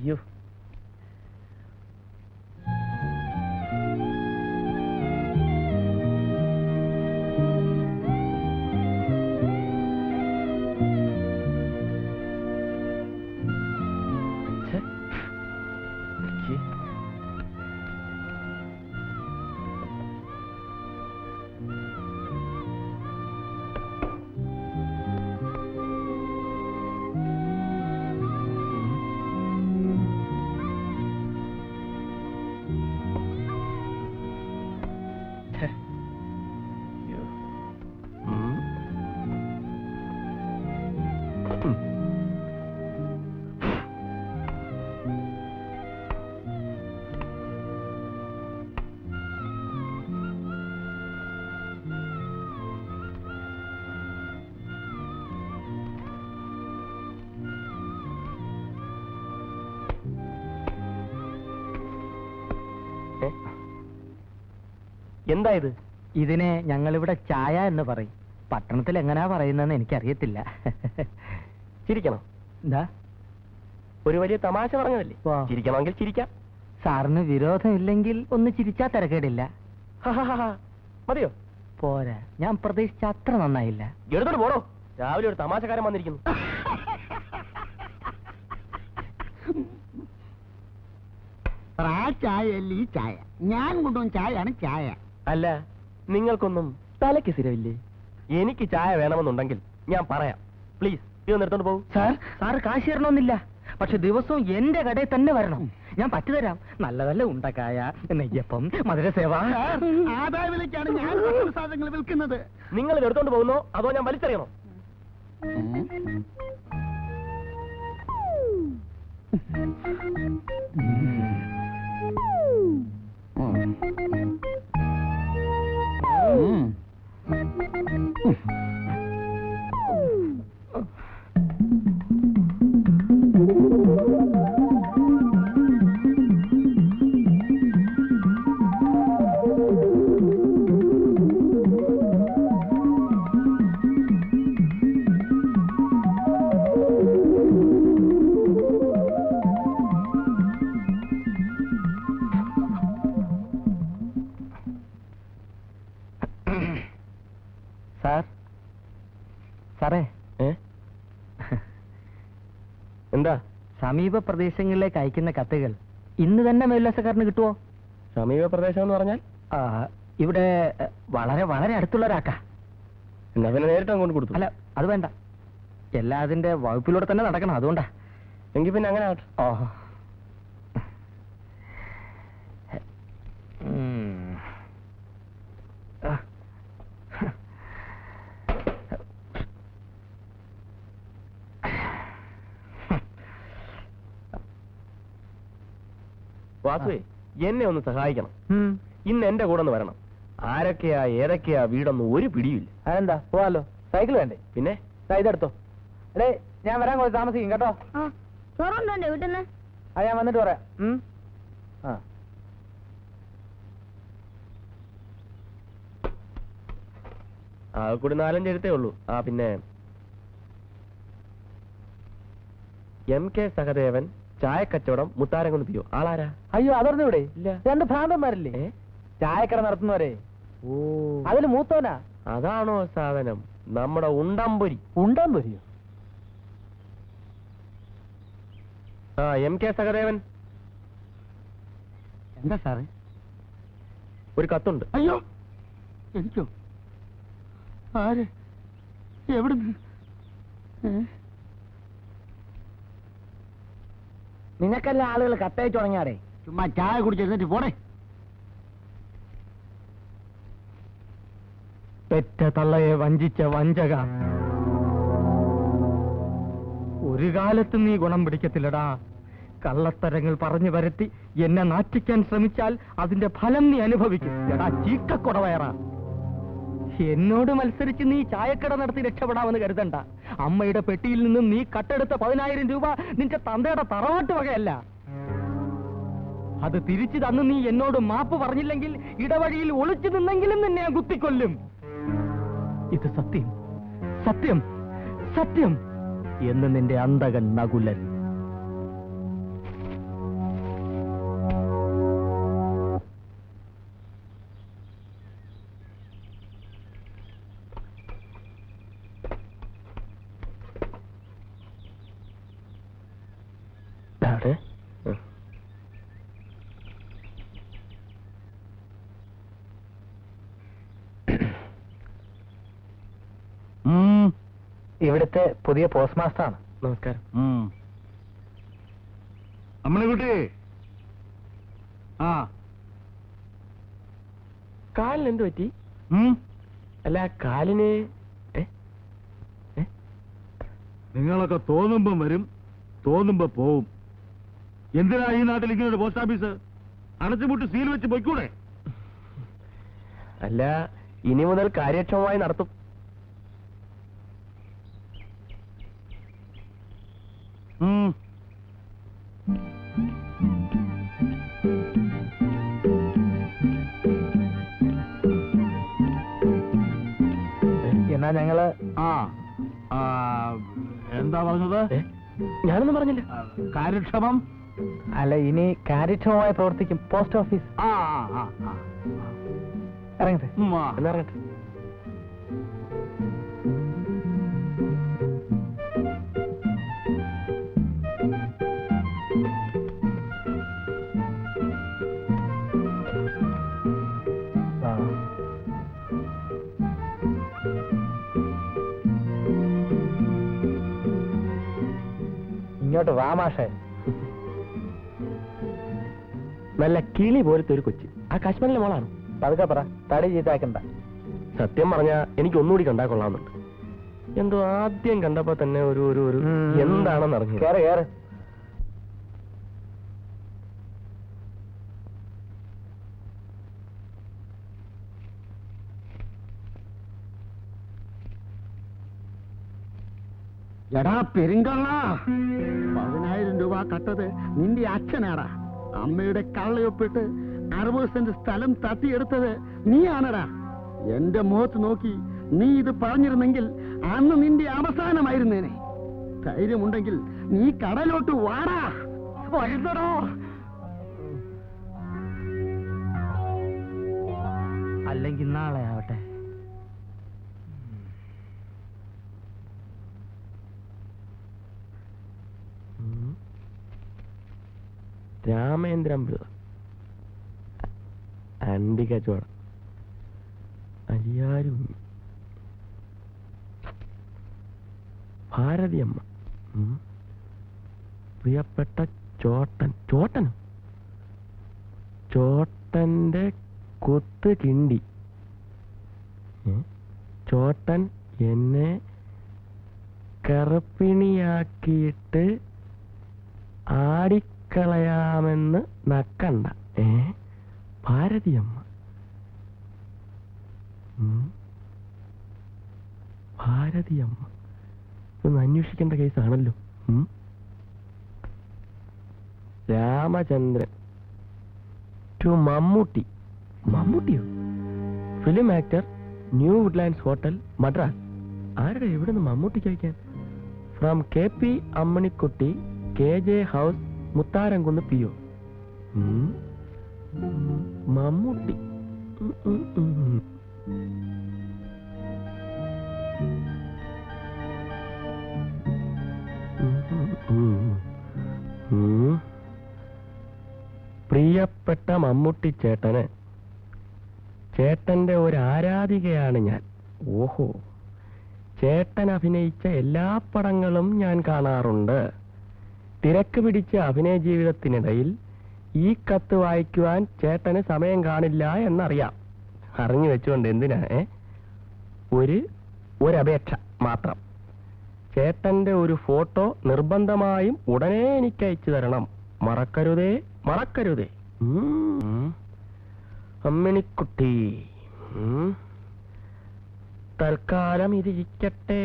അയ്യോ, എന്താ ഇത്? ഇതിനെ ഞങ്ങളിവിടെ ചായ എന്ന് പറയും. പട്ടണത്തിൽ എങ്ങനെയാ പറയുന്നതെന്ന് എനിക്കറിയത്തില്ല. ചിരിക്കണം. എന്താ? ഒരു വലിയ തമാശ പറഞ്ഞതല്ലേ, ചിരിക്കണമെങ്കിൽ ചിരിക്കാം. സാറിന് വിരോധമില്ലെങ്കിൽ ഒന്ന് ചിരിച്ചാ തിരക്കേടില്ല. മതിയോ? പോരാ, ഞാൻ പ്രതീക്ഷിച്ച അത്ര നന്നായില്ല. എടുത്തോട്ട് പോടോ, രാവിലെ ഒരു തമാശക്കാരൻ വന്നിരിക്കുന്നു. ആ ചായ അല്ല ഈ ചായ, ഞാൻ കൊണ്ടുവന്ന ചായയാണ് ചായ. അല്ല, നിങ്ങൾക്കൊന്നും തലയ്ക്ക് സ്ഥിരമില്ലേ? എനിക്ക് ചായ വേണമെന്നുണ്ടെങ്കിൽ ഞാൻ പറയാം. പ്ലീസ് ഇതൊന്ന് എടുത്തോണ്ട് പോകും. സാറ് കാശ് തരണമെന്നില്ല, പക്ഷെ ദിവസവും എന്റെ കടയിൽ തന്നെ വരണം. ഞാൻ പറ്റുതരാം. നല്ല നല്ല ഉണ്ടക്കായ, നെയ്യപ്പം, മധുരസേവ. ആദായ വിലയ്ക്കാണ് ഞാൻ സാധനങ്ങൾ വിൽക്കുന്നത്. നിങ്ങൾ ഇത് എടുത്തോണ്ട് പോകുന്നോ അതോ ഞാൻ വലിച്ചെറിയണോ? സാറേ, എന്താ? സമീപ പ്രദേശങ്ങളിലേക്ക് അയക്കുന്ന കത്തുകൾ ഇന്ന് തന്നെ മേലുദ്യോഗസ്ഥക്കാരന് കിട്ടുമോ? സമീപ പ്രദേശം എന്ന് പറഞ്ഞാൽ ഇവിടെ വളരെ വളരെ അടുത്തുള്ള ഒരാക്കാ. എന്നാ പിന്നെ നേരിട്ട് അങ്ങോട്ട് കൊടുത്തു. അല്ല, അത് വേണ്ട, എല്ലാ അതിന്റെ വകുപ്പിലൂടെ തന്നെ നടക്കണം. അതുകൊണ്ടാ. എങ്കിൽ പിന്നെ അങ്ങനെ ആട്ടെ. ഓഹോ. വാസുവേ, എന്നെ ഒന്ന് സഹായിക്കണം. ഇന്ന് എന്റെ കൂടെ ഒന്ന് വരണം. ആരൊക്കെയാ ഏതൊക്കെയാ വീടൊന്നും ഒരു പിടിയില്ല. അതെന്താ? പോവാലോ. സൈക്കിൾ വേണ്ടേ? പിന്നെ ഇതെടുത്തോ. അടേ, ഞാൻ വരാൻ കുറച്ച് താമസിക്കും കേട്ടോ. വീട്ടിന്ന് അത് ഞാൻ വന്നിട്ട് പറയാം. കൂടി 4-5 എഴുത്തേ ഉള്ളൂ. പിന്നെ MK സഹദേവൻ, ചായക്കച്ചവടം, മുത്താരംകുന്ന് പിയോ. ആളാരാ? അയ്യോ, അതറിഞ്ഞൂടെ? ഇല്ല. 2 ഭ്രാന്തന്മാരില്ലേ ചായക്കട നടത്തുന്നവരെ. ഓ, അതില് മൂത്തോനാ. അതാണോ സാധനം? നമ്മുടെ ഉണ്ടംപൊരി. ഉണ്ടംപൊരിയോ? MK സഹദേവൻ. എന്താ സാറേ? ഒരു കത്തുണ്ട്. അയ്യോ, എനിക്കോ? ആര്? എവിടുന്ന്? നിനക്കല്ല ആളുകൾ കത്തയച്ചു തുടങ്ങിയാടേ. ചുമ്മാ ചായ കുടിച്ചിരുന്നിട്ട് പോടെ. പെറ്റ തള്ളയെ വഞ്ചിച്ച വഞ്ചക, ഒരു കാലത്ത് നീ ഗുണം പിടിക്കത്തില്ലടാ. കള്ളത്തരങ്ങൾ പറഞ്ഞു വരത്തി എന്നെ നാറ്റിക്കാൻ ശ്രമിച്ചാൽ അതിന്റെ ഫലം നീ അനുഭവിക്കും. എടാ ചീക്കക്കൊടവയറാ, എന്നോട് മത്സരിച്ച് നീ ചായക്കട നടത്തി രക്ഷപ്പെടാമെന്ന് കരുതണ്ട. അമ്മയുടെ പെട്ടിയിൽ നിന്നും നീ കട്ടെടുത്ത 10,000 രൂപ നിന്റെ തന്തയുടെ തറവാട്ട് വകയല്ല. അത് തിരിച്ചു തന്ന് നീ എന്നോട് മാപ്പ് പറഞ്ഞില്ലെങ്കിൽ ഇടവഴിയിൽ ഒളിച്ചു നിന്നെങ്കിലും നിന്നെ ഞാൻ കുത്തിക്കൊല്ലും. ഇത് സത്യം, സത്യം, സത്യം എന്ന് നിന്റെ അന്തകൻ നകുലൻ. ഇവിടുത്തെ പുതിയ പോസ്റ്റ് മാസ്റ്ററാണ്. നമസ്കാരം. അമ്മണിക്കുട്ടി, ആ കാലിന് എന്ത് പറ്റി? അല്ല കാലിന് നിങ്ങളൊക്കെ തോന്നുമ്പം വരും, തോന്നുമ്പോ പോവും. എന്തിനാ ഈ നാട്ടിൽ ഇങ്ങനെ ഒരു പോസ്റ്റ് ഓഫീസ്? അടച്ചുപൂട്ട് സീൽ വെച്ച് പൊയ്ക്കൂടെ? അല്ല ഇനി മുതൽ കാര്യക്ഷമമായി നടത്തും. എന്നാ ഞങ്ങള് എന്താ പറഞ്ഞത്? ഞാനൊന്നും പറഞ്ഞില്ല. കാര്യക്ഷമം അല്ല, ഇനി കാര്യക്ഷമമായി പ്രവർത്തിക്കും പോസ്റ്റ് ഓഫീസ്. ഇറങ്ങട്ടെ. എന്നാ ഇറങ്ങട്ടെ. ഇങ്ങോട്ട് വാ മാഷേ. നല്ല കിളി പോലത്തെ ഒരു കൊച്ച്. ആ കാശ്മീരിലെ മോളാണ്. പതുക്കെ പറ, തടി ചീത്താക്കണ്ട. സത്യം പറഞ്ഞാ എനിക്ക് ഒന്നുകൂടി കണ്ടാ കൊള്ളാമെന്നുണ്ട്. എന്തോ ആദ്യം കണ്ടപ്പോ തന്നെ ഒരു ഒരു ഒരു എന്താണെന്ന് അറിഞ്ഞു. കേറ് കേറ്. എടാ പെരുങ്കള്ള, 10,000 രൂപ കട്ടത് നിന്റെ അച്ഛനാടാ. അമ്മയുടെ കള്ളയൊപ്പിട്ട് 60 സെന്റ് സ്ഥലം തട്ടിയെടുത്തത് നീയാണടാ. എന്റെ മുഖത്ത് നോക്കി നീ ഇത് പറഞ്ഞിരുന്നെങ്കിൽ അന്ന് നിന്റെ അവസാനമായിരുന്നേനെ. ധൈര്യമുണ്ടെങ്കിൽ നീ കടലോട്ട് വാടാ. വരുന്നടോ. അല്ലെങ്കിൽ നാളെ ആവട്ടെ. രാമേന്ദ്രൻ പിള്ള, അണ്ടിക ചോട, അരിയാരും, ഭാരതിയമ്മ, പ്രിയപ്പെട്ട ചോട്ടൻ. ചോട്ടനും ചോട്ടന്റെ കൊത്ത് കിണ്ടി. ചോട്ടൻ എന്നെ കറുപ്പിണിയാക്കിയിട്ട് ആടിക്കളയാമെന്ന് നക്കണ്ട. ഭാരതിയമ്മ, ഭാരതിയമ്മ ഇതൊന്ന് അന്വേഷിക്കേണ്ട കേസാണല്ലോ. രാമചന്ദ്രൻ ടു മമ്മൂട്ടി. മമ്മൂട്ടിയോ? Film actor, New Woodlands hotel, Madras. ആരുടെ എവിടെ നിന്ന് മമ്മൂട്ടിക്ക് അയക്കാൻ? From KP Ammanikutty, KJ house, Mutharamkunnu PO. Mammootty. പ്രിയപ്പെട്ട മമ്മൂട്ടി ചേട്ടന്, ചേട്ടന്റെ ഒരു ആരാധികയാണ് ഞാൻ. ഓഹോ, ചേട്ടൻ അഭിനയിച്ച എല്ലാ പടങ്ങളും ഞാൻ കാണാറുണ്ട്. തിരക്ക് പിടിച്ച അഭിനയ ജീവിതത്തിനിടയിൽ ഈ കത്ത് വായിക്കുവാൻ ചേട്ടന് സമയം കാണില്ല എന്നറിയാം. അറിഞ്ഞു വെച്ചുകൊണ്ട് എന്തിനാ? ഒരപേക്ഷ മാത്രം. ചേട്ടന്റെ ഒരു ഫോട്ടോ നിർബന്ധമായും ഉടനെ എനിക്ക് അയച്ചു തരണം. മറക്കരുതേ, മറക്കരുതേ. അമ്മിണിക്കുട്ടി. തൽക്കാലം ഇതിരിക്കട്ടെ.